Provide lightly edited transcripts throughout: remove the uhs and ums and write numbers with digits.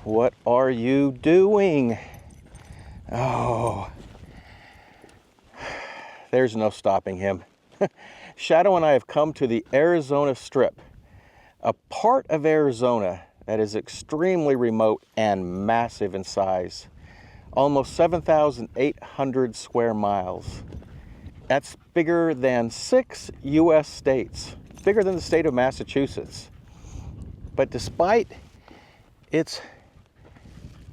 What are you doing? Oh, there's no stopping him. Shadow and I have come to the Arizona Strip, a part of Arizona that is extremely remote and massive in size. Almost 7,800 square miles. That's bigger than 6 US states, bigger than the state of Massachusetts. But despite its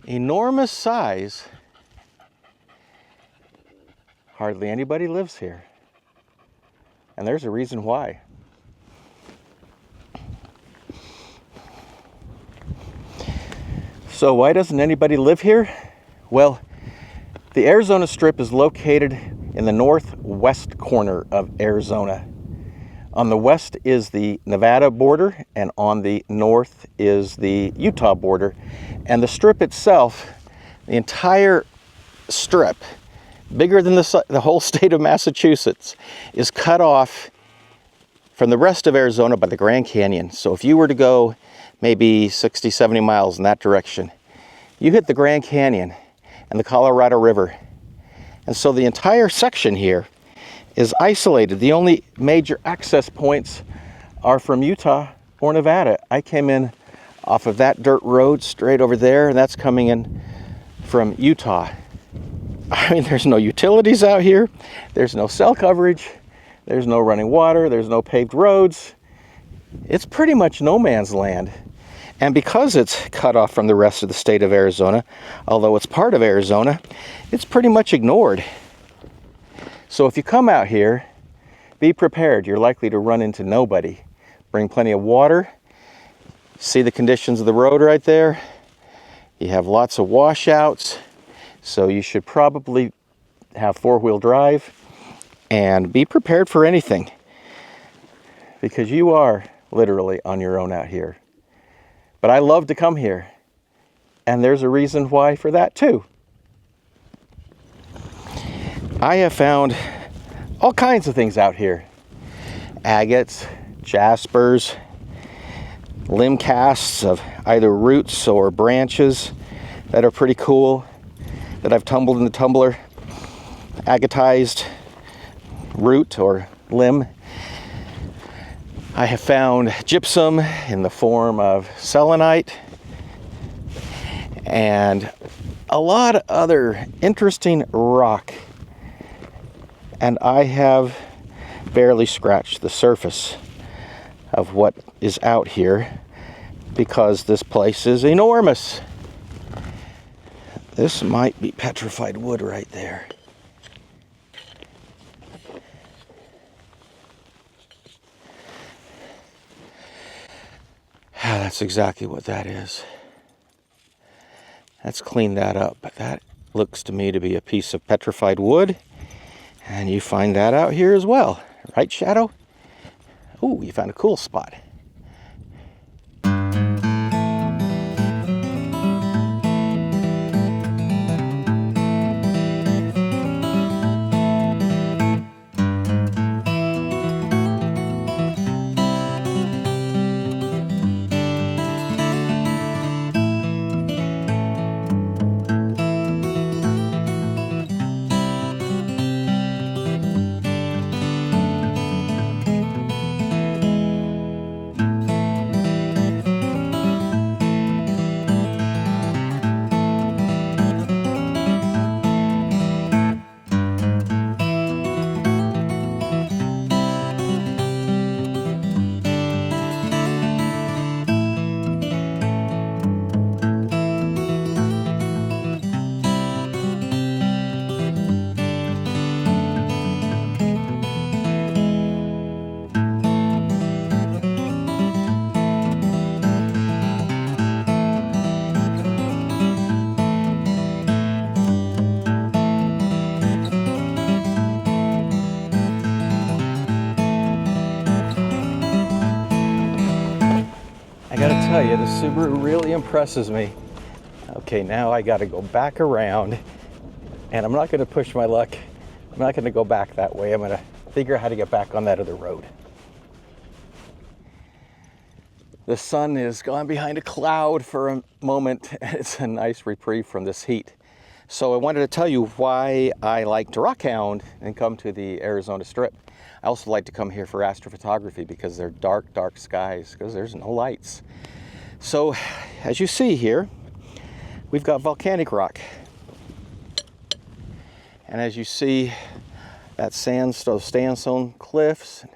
enormous size, hardly anybody lives here. And there's a reason why. So why doesn't anybody live here? Well, the Arizona Strip is located in the northwest corner of Arizona. On the west is the Nevada border, and on the north is the Utah border. And the strip itself, the entire strip, bigger than the whole state of Massachusetts, is cut off from the rest of Arizona by the Grand Canyon. So if you were to go maybe 60, 70 miles in that direction, you hit the Grand Canyon and the Colorado River. And so the entire section here is isolated. The only major access points are from Utah or Nevada. I came in off of that dirt road straight over there, and that's coming in from Utah. I mean, there's no utilities out here. There's no cell coverage. There's no running water. There's no paved roads. It's pretty much no man's land. And because it's cut off from the rest of the state of Arizona, although it's part of Arizona, it's pretty much ignored. So if you come out here, be prepared. You're likely to run into nobody. Bring plenty of water. See the conditions of the road right there? You have lots of washouts. So you should probably have four-wheel drive and be prepared for anything, because you are literally on your own out here. But I love to come here, and there's a reason why for that too. I have found all kinds of things out here. Agates, jaspers, limb casts of either roots or branches that are pretty cool, that I've tumbled in the tumbler. Agatized root or limb. I have found gypsum in the form of selenite and a lot of other interesting rock. And I have barely scratched the surface of what is out here because this place is enormous. This might be petrified wood right there. That's exactly what that is. Let's clean that up. But that looks to me to be a piece of petrified wood. And you find that out here as well. Right, Shadow? Ooh, you found a cool spot. Tell you, the Subaru really impresses me. Okay, now I got to go back around, and I'm not going to push my luck. I'm not going to go back that way. I'm going to figure out how to get back on that other road. The sun is gone behind a cloud for a moment. It's a nice reprieve from this heat. So I wanted to tell you why I like to rockhound and come to the Arizona Strip. I also like to come here for astrophotography because they're dark, dark skies, because there's no lights. So as you see here, we've got volcanic rock. And as you see, that sandstone cliffs,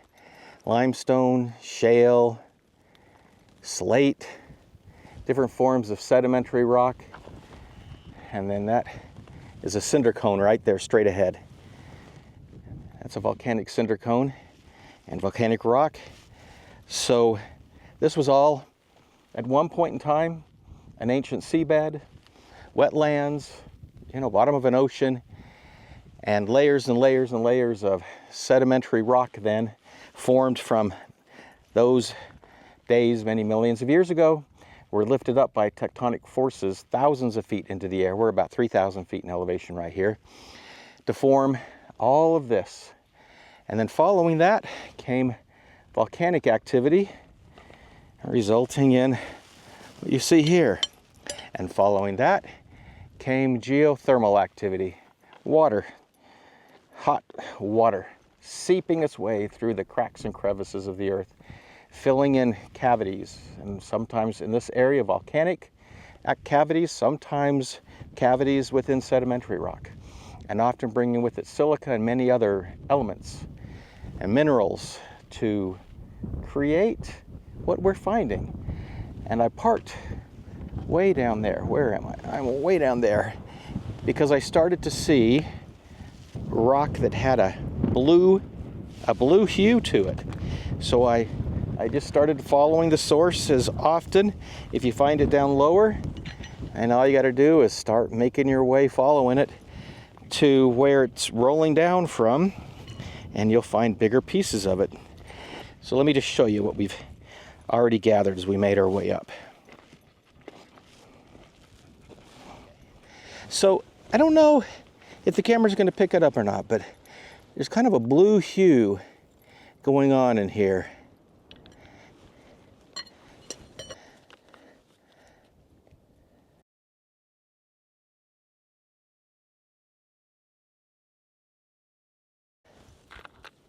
limestone, shale, slate, different forms of sedimentary rock. And then that is a cinder cone right there straight ahead. That's a volcanic cinder cone and volcanic rock. So this was all at one point in time an ancient seabed, wetlands, bottom of an ocean, and layers and layers and layers of sedimentary rock then formed from those days many millions of years ago, were lifted up by tectonic forces thousands of feet into the air. We're about 3,000 feet in elevation right here, to form all of this. And then following that came volcanic activity, resulting in what you see here. And following that came geothermal activity, water, hot water, seeping its way through the cracks and crevices of the earth, filling in cavities, and sometimes in this area volcanic cavities, sometimes cavities within sedimentary rock, and often bringing with it silica and many other elements and minerals to create what we're finding. And I parked way down there. Where am I? I'm way down there because I started to see rock that had a blue hue to it. So I just started following the source as often. If you find it down lower, and all you got to do is start making your way following it to where it's rolling down from, and you'll find bigger pieces of it. So let me just show you what we've already gathered as we made our way up. So I don't know if the camera's going to pick it up or not, but there's kind of a blue hue going on in here.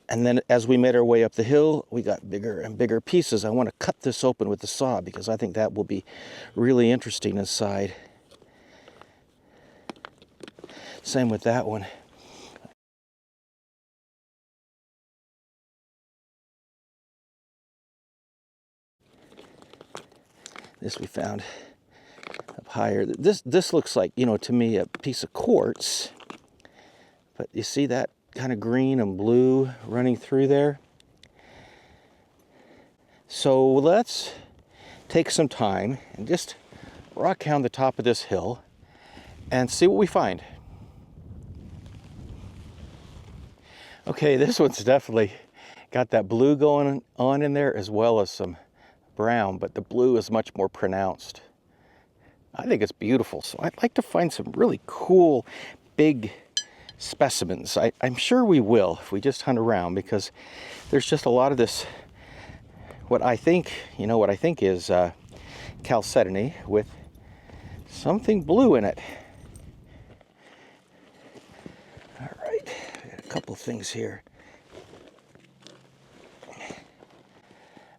And then as we made our way up the hill, we got bigger and bigger pieces. I want to cut this open with the saw because I think that will be really interesting inside. Same with that one. This we found up higher. This looks like, to me, a piece of quartz. But you see that kind of green and blue running through there? So let's take some time and just rockhound the top of this hill and see what we find. Okay, this one's definitely got that blue going on in there as well as some brown, but the blue is much more pronounced. I think it's beautiful. So I'd like to find some really cool, big specimens. I'm sure we will if we just hunt around, because there's just a lot of this, what I think is Chalcedony with something blue in it. All right, got a couple things here.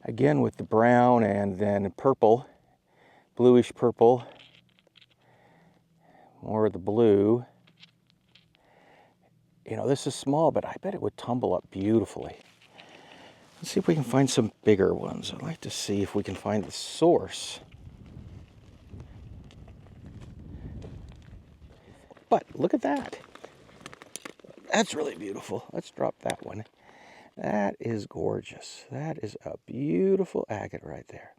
Again with the brown and then purple, bluish purple, more of the blue. This is small, but I bet it would tumble up beautifully. Let's see if we can find some bigger ones. I'd like to see if we can find the source. But look at that. That's really beautiful. Let's drop that one. That is gorgeous. That is a beautiful agate right there.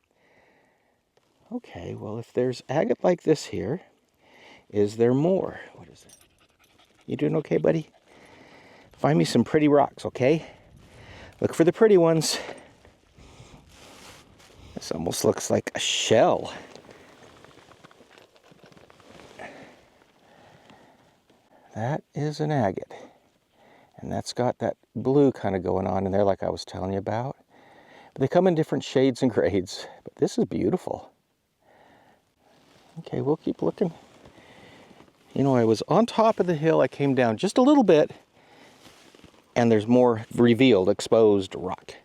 Okay, well, if there's agate like this here, is there more? What is it? You doing okay, buddy? Find me some pretty rocks, okay? Look for the pretty ones. This almost looks like a shell. That is an agate. And that's got that blue kind of going on in there like I was telling you about. They come in different shades and grades, but this is beautiful. Okay, we'll keep looking. You know, I was on top of the hill, I came down just a little bit, and there's more revealed, exposed rock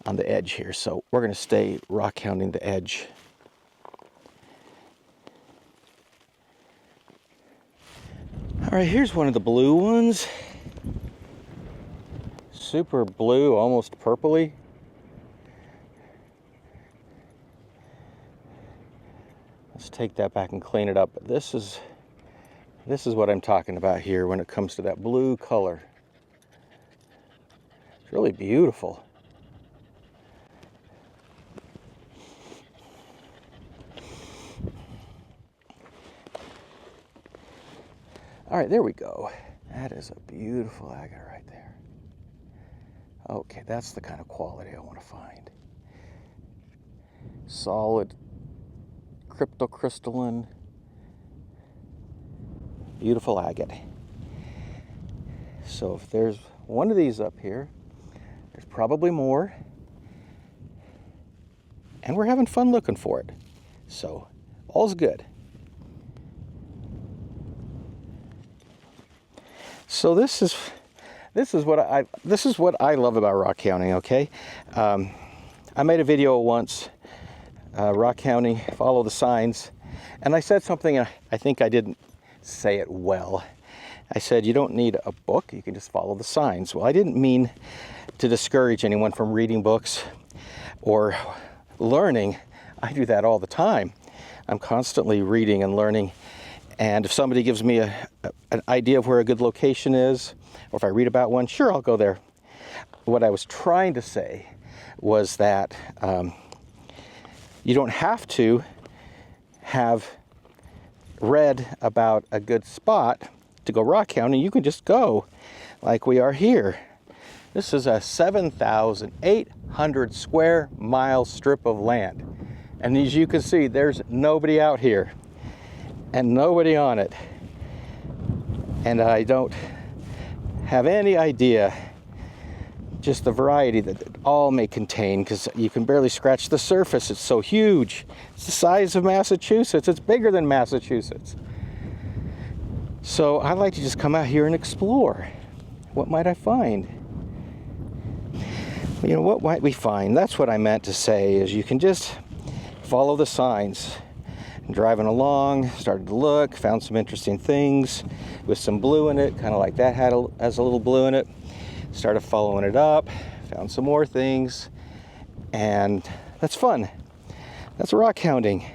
on the edge here. So we're going to stay rock hounding the edge. All right, here's one of the blue ones. Super blue, almost purpley. Let's take that back and clean it up. This is what I'm talking about here when it comes to that blue color. It's really beautiful. All right, there we go. That is a beautiful agate right there. Okay, that's the kind of quality I want to find. Solid, cryptocrystalline, beautiful agate. So if there's one of these up here, there's probably more. And we're having fun looking for it. So all's good. So this is what I love about rock hounding. Okay, I made a video once, rock hounding, follow the signs, and I said something, and I think I didn't say it well. I said you don't need a book, you can just follow the signs. Well, I didn't mean to discourage anyone from reading books or learning. I do that all the time. I'm constantly reading and learning. And if somebody gives me an idea of where a good location is, or if I read about one, sure, I'll go there. What I was trying to say was that you don't have to have read about a good spot to go rock hounding. You can just go like we are here. This is a 7,800 square mile strip of land. And as you can see, there's nobody out here. And nobody on it, and I don't have any idea just the variety that it all may contain, because you can barely scratch the surface. It's so huge. It's the size of Massachusetts. It's bigger than Massachusetts. So I like to just come out here and explore. What might I find? You know, what might we find? That's what I meant to say, is you can just follow the signs. Driving along, started to look, found some interesting things with some blue in it, kind of like that has a little blue in it. Started following it up, found some more things, and that's fun. That's rock hounding.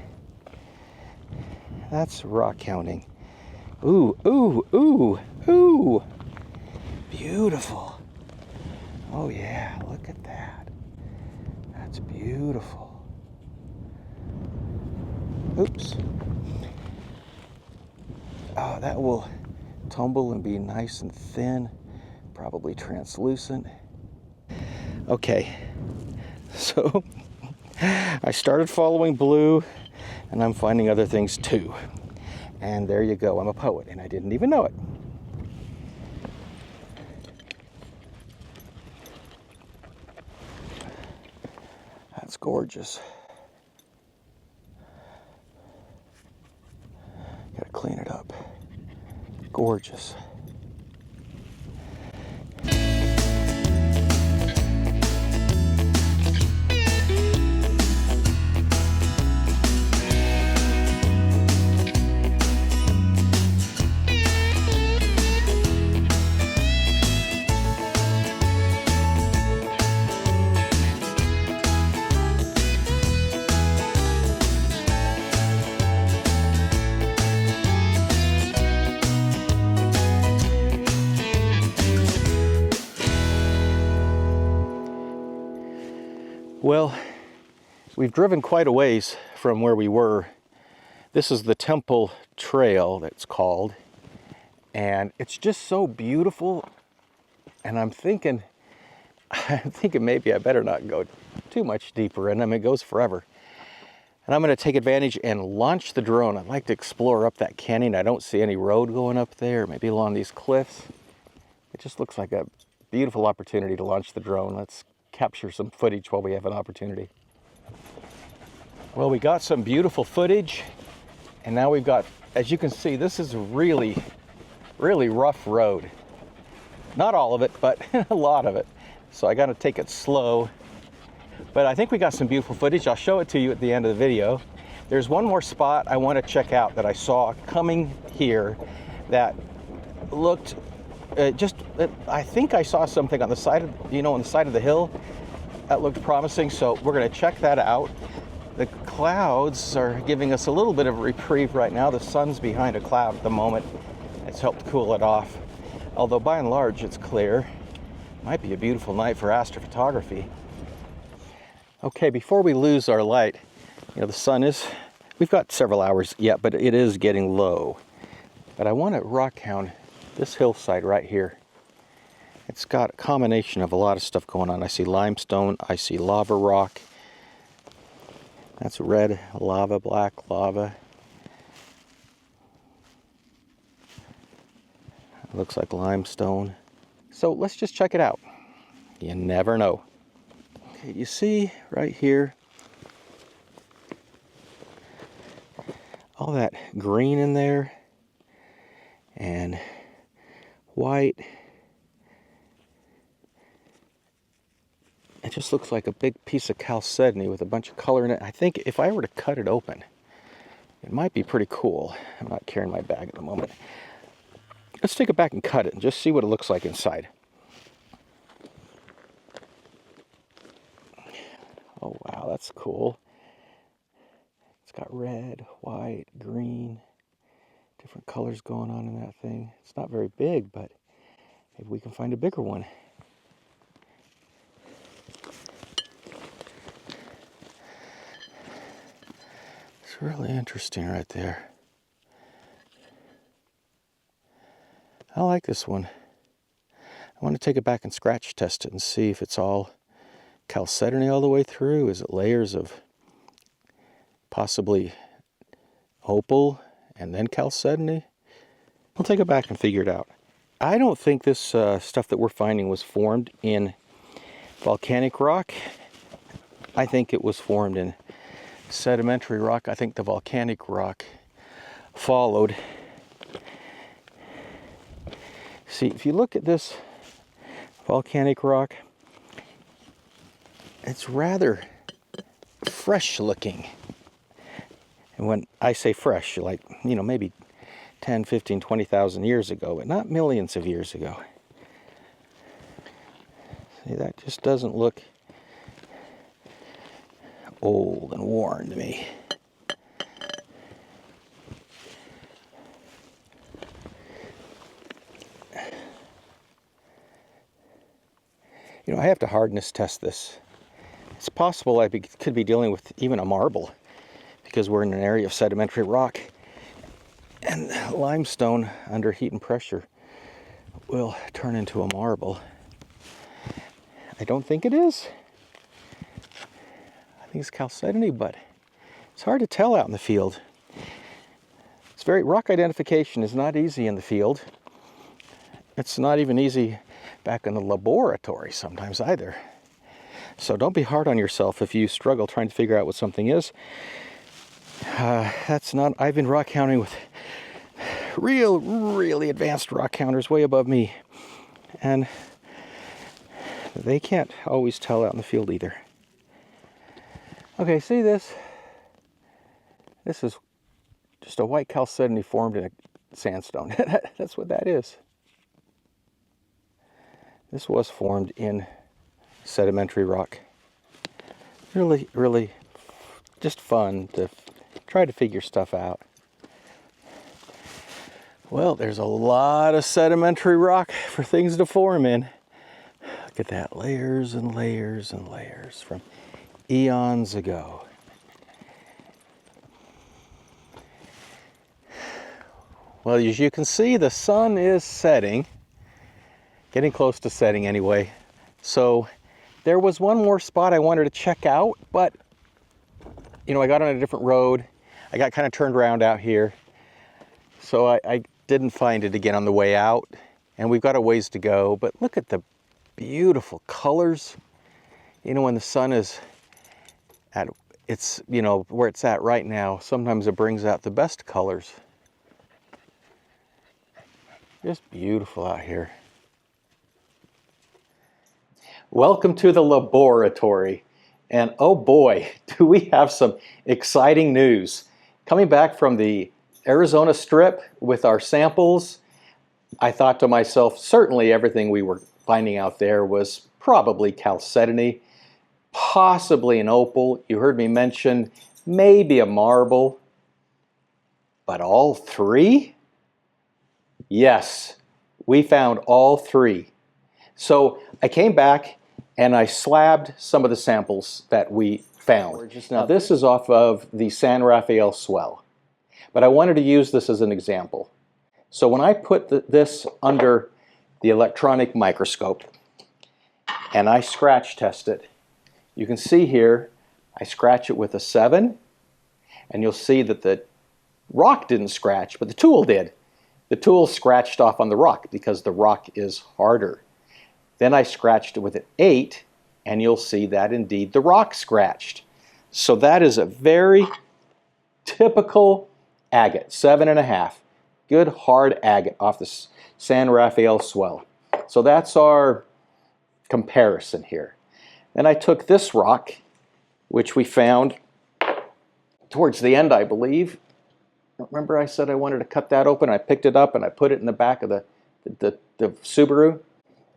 That's rock hounding. Ooh, ooh, ooh, ooh. Beautiful. Oh yeah, look at that. That's beautiful. Oops. Oh, that will tumble and be nice and thin, probably translucent. Okay, so I started following blue, and I'm finding other things too. And there you go, I'm a poet, and I didn't even know it. That's gorgeous. Gotta clean it up. Gorgeous. Well, we've driven quite a ways from where we were. This is the Temple Trail, that's called, and it's just so beautiful. And I'm thinking maybe I better not go too much deeper in. I mean, it goes forever. And I'm going to take advantage and launch the drone. I'd like to explore up that canyon. I don't see any road going up there, maybe along these cliffs. It just looks like a beautiful opportunity to launch the drone. Let's capture some footage while we have an opportunity. Well, we got some beautiful footage, and now we've got, as you can see, this is a really rough road. Not all of it, but a lot of it. So I got to take it slow. But I think we got some beautiful footage. I'll show it to you at the end of the video. There's one more spot I want to check out that I saw coming here that looked I think I saw something on the side of, on the side of the hill that looked promising. So we're going to check that out. The clouds are giving us a little bit of a reprieve right now. The sun's behind a cloud at the moment. It's helped cool it off. Although by and large it's clear. Might be a beautiful night for astrophotography. Okay, before we lose our light, the sun is, we've got several hours yet, but it is getting low. But I want to rockhound this hillside right here. It's got a combination of a lot of stuff going on. I see limestone, I see lava rock. That's red lava, black lava. It looks like limestone. So let's just check it out. You never know. Okay, you see right here, all that green in there and white. It just looks like a big piece of chalcedony with a bunch of color in it. I think if I were to cut it open, it might be pretty cool. I'm not carrying my bag at the moment. Let's take it back and cut it and just see what it looks like inside. Oh wow, that's cool. It's got red, white, green, different colors going on in that thing. It's not very big, but maybe we can find a bigger one. It's really interesting right there. I like this one. I want to take it back and scratch test it and see if it's all chalcedony all the way through. Is it layers of possibly opal and then chalcedony? We'll take it back and figure it out. I don't think this stuff that we're finding was formed in volcanic rock. I think it was formed in sedimentary rock. I think the volcanic rock followed. See, if you look at this volcanic rock, it's rather fresh looking. And when I say fresh, like, maybe 10, 15, 20,000 years ago, but not millions of years ago. See, that just doesn't look old and worn to me. I have to hardness test this. It's possible I could be dealing with even a marble because we're in an area of sedimentary rock. And limestone under heat and pressure will turn into a marble. I don't think it is. I think it's chalcedony, but it's hard to tell out in the field. Rock identification is not easy in the field. It's not even easy back in the laboratory sometimes either. So don't be hard on yourself if you struggle trying to figure out what something is. I've been rock hounding with really advanced rock hounders way above me, and they can't always tell out in the field either. Okay, see this? This is just a white chalcedony formed in a sandstone. That's what that is. This was formed in sedimentary rock. Really just fun to try to figure stuff out. Well, there's a lot of sedimentary rock for things to form in. Look at that, layers and layers and layers from eons ago. Well, as you can see, the sun is setting. Getting close to setting anyway. So there was one more spot I wanted to check out, but I got on a different road. I got kind of turned around out here. So I didn't find it again on the way out. And we've got a ways to go, but look at the beautiful colors You know, when the sun is at its, you know, where it's at right now, sometimes it brings out the best colors. Just beautiful out here. Welcome to the laboratory. And oh boy, do we have some exciting news. Coming back from the Arizona Strip with our samples, I thought to myself, certainly everything we were finding out there was probably chalcedony, possibly an opal. You heard me mention maybe a marble, but all three? Yes, we found all three. So I came back and I slabbed some of the samples that we found. Now this is off of the San Rafael swell, but I wanted to use this as an example. So when I put this under the electronic microscope and I scratch test it, you can see here I scratch it with a 7, and you'll see that the rock didn't scratch, but the tool did. The tool scratched off on the rock because the rock is harder. Then I scratched it with an 8, and you'll see that indeed the rock scratched. So that is a very typical agate, 7.5. Good hard agate off the San Rafael swell. So that's our comparison here. Then I took this rock, which we found towards the end, I believe. Remember I said I wanted to cut that open? I picked it up and I put it in the back of the Subaru.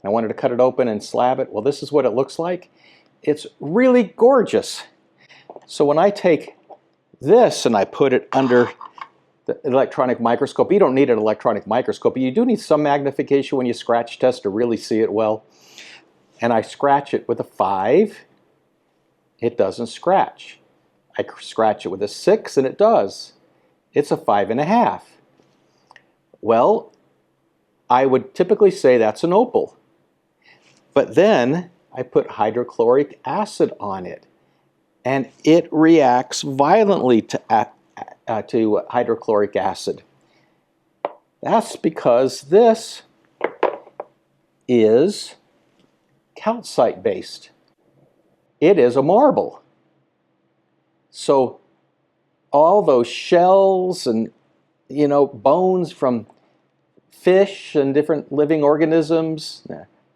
I wanted to cut it open and slab it. Well, this is what it looks like. It's really gorgeous. So when I take this and I put it under the electronic microscope, you don't need an electronic microscope, but you do need some magnification when you scratch test to really see it well. And I scratch it with a 5, it doesn't scratch. I scratch it with a 6 and it does. It's a 5.5. Well, I would typically say that's an opal. But then I put hydrochloric acid on it, and it reacts violently to hydrochloric acid. That's because this is calcite based. It is a marble. So all those shells and, you know, bones from fish and different living organisms,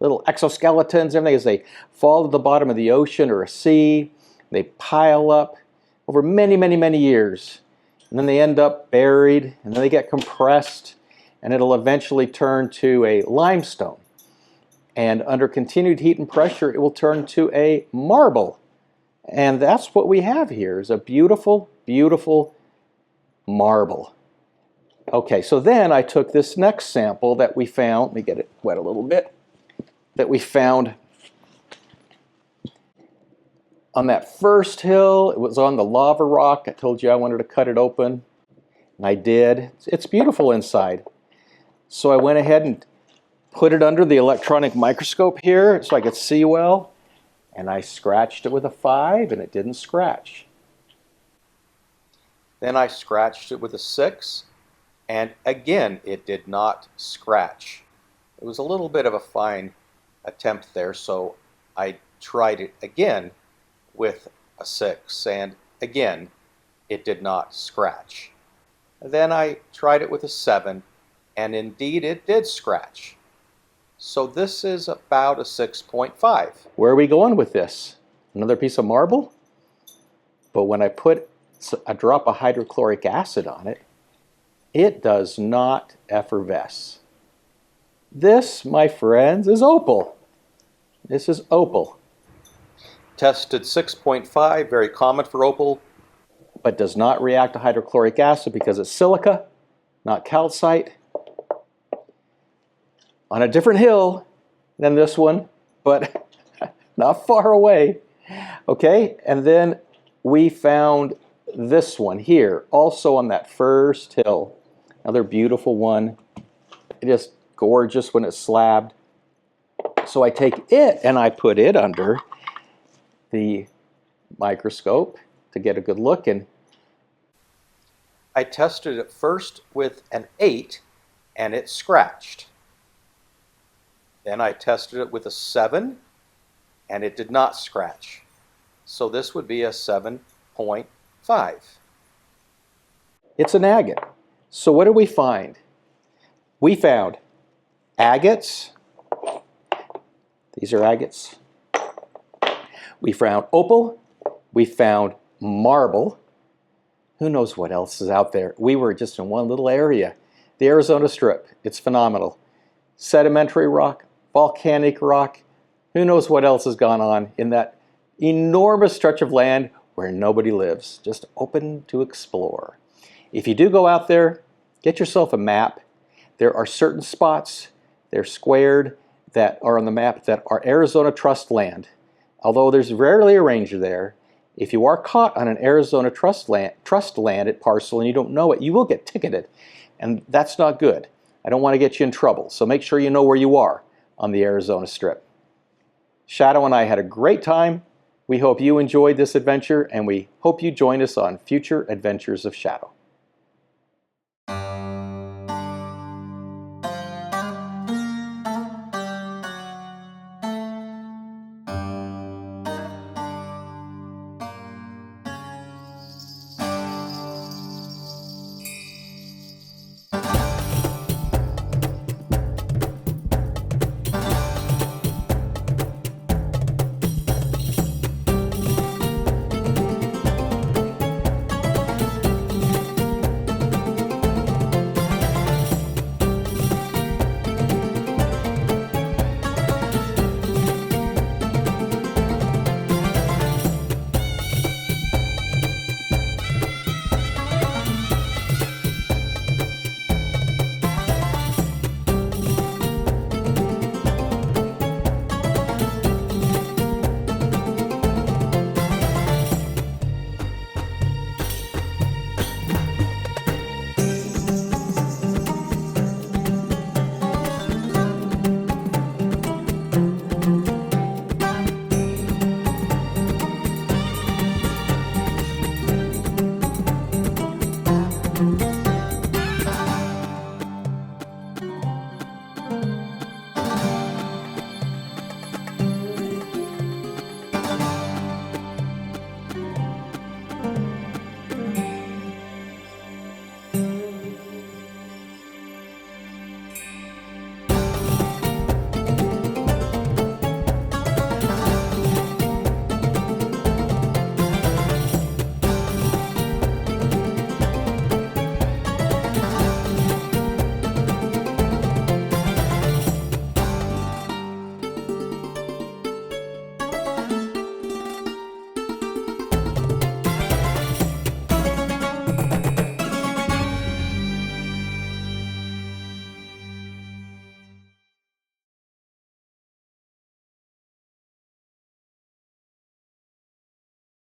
little exoskeletons, everything, as they fall to the bottom of the ocean or a sea, they pile up over many, many, many years. And then they end up buried, and then they get compressed, and it'll eventually turn to a limestone. And under continued heat and pressure, it will turn to a marble. And that's what we have here, is a beautiful, beautiful marble. Okay, so then I took this next sample that we found, let me get it wet a little bit, that we found on that first hill. It was on the lava rock. I told you I wanted to cut it open, and I did. It's beautiful inside. So I went ahead and put it under the electronic microscope here so I could see well, and I scratched it with a 5 and it didn't scratch. Then I scratched it with a 6 and again it did not scratch. It was a little bit of a fine attempt there, so I tried it again with a 6 and again it did not scratch. Then I tried it with a 7 and indeed it did scratch. So this is about a 6.5. Where are we going with this? Another piece of marble? But when I put a drop of hydrochloric acid on it, it does not effervesce. This, my friends, is opal. This is opal. Tested 6.5, very common for opal, but does not react to hydrochloric acid because it's silica, not calcite. On a different hill than this one, but not far away. Okay, and then we found this one here, also on that first hill. Another beautiful one. It is gorgeous when it's slabbed. So I take it and I put it under the microscope to get a good look, and I tested it first with an 8 and it scratched. Then I tested it with a 7 and it did not scratch. So this would be a 7.5. It's an agate. So what did we find? We found agates. These are agates. We found opal. We found marble. Who knows what else is out there? We were just in one little area. The Arizona Strip. It's phenomenal. Sedimentary rock, volcanic rock. Who knows what else has gone on in that enormous stretch of land where nobody lives. Just open to explore. If you do go out there, get yourself a map. There are certain spots, they're squared, that are on the map that are Arizona Trust land. Although there's rarely a ranger there, if you are caught on an Arizona trust land at parcel and you don't know it, you will get ticketed. And that's not good. I don't want to get you in trouble. So make sure you know where you are on the Arizona Strip. Shadow and I had a great time. We hope you enjoyed this adventure, and we hope you join us on future adventures of Shadow.